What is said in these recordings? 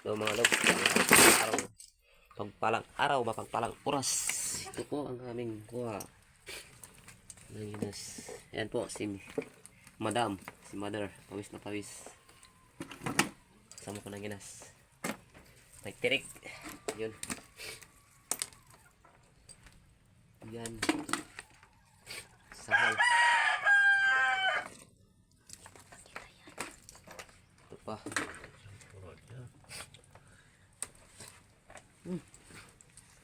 So mga log, araw, pagpalang araw, mapagpalang oras. Ito po ang aming kuha. Nanginas. Ayan po si Madam, si Mother, pawis na pawis. Kasama ko nanginas. May tirik. Yun. Yan. Sahal. Ito pa.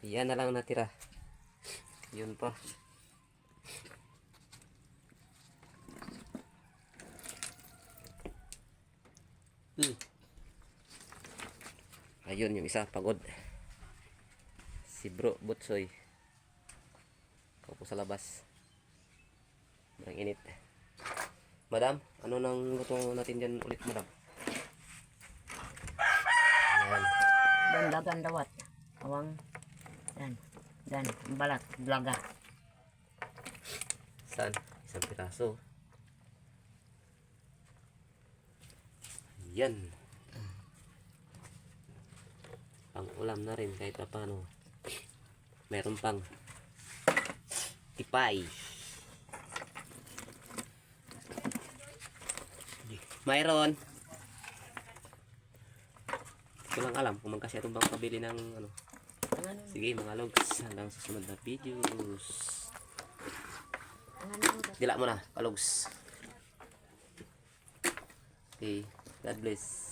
Yan na lang natira. Yun pa. Ayun yung isa, pagod. Si Bro Butsoy. Kaupo sa labas. Ang init. Madam, ano nang luto natin dyan ulit, madam? Ayan. Dandagan dawat. Awang. Dan. Balat. Blaga. Saan? Isang piraso. Yan. Pang ulam na rin kahit pa paano. Meron pang tipay. Mayroon. Hindi ko lang alam kung magkasya itong bang pabili ng ano. Sige mga logs, hanggang sa susunod na videos. Dila mo na, kalogs. Okay, God bless.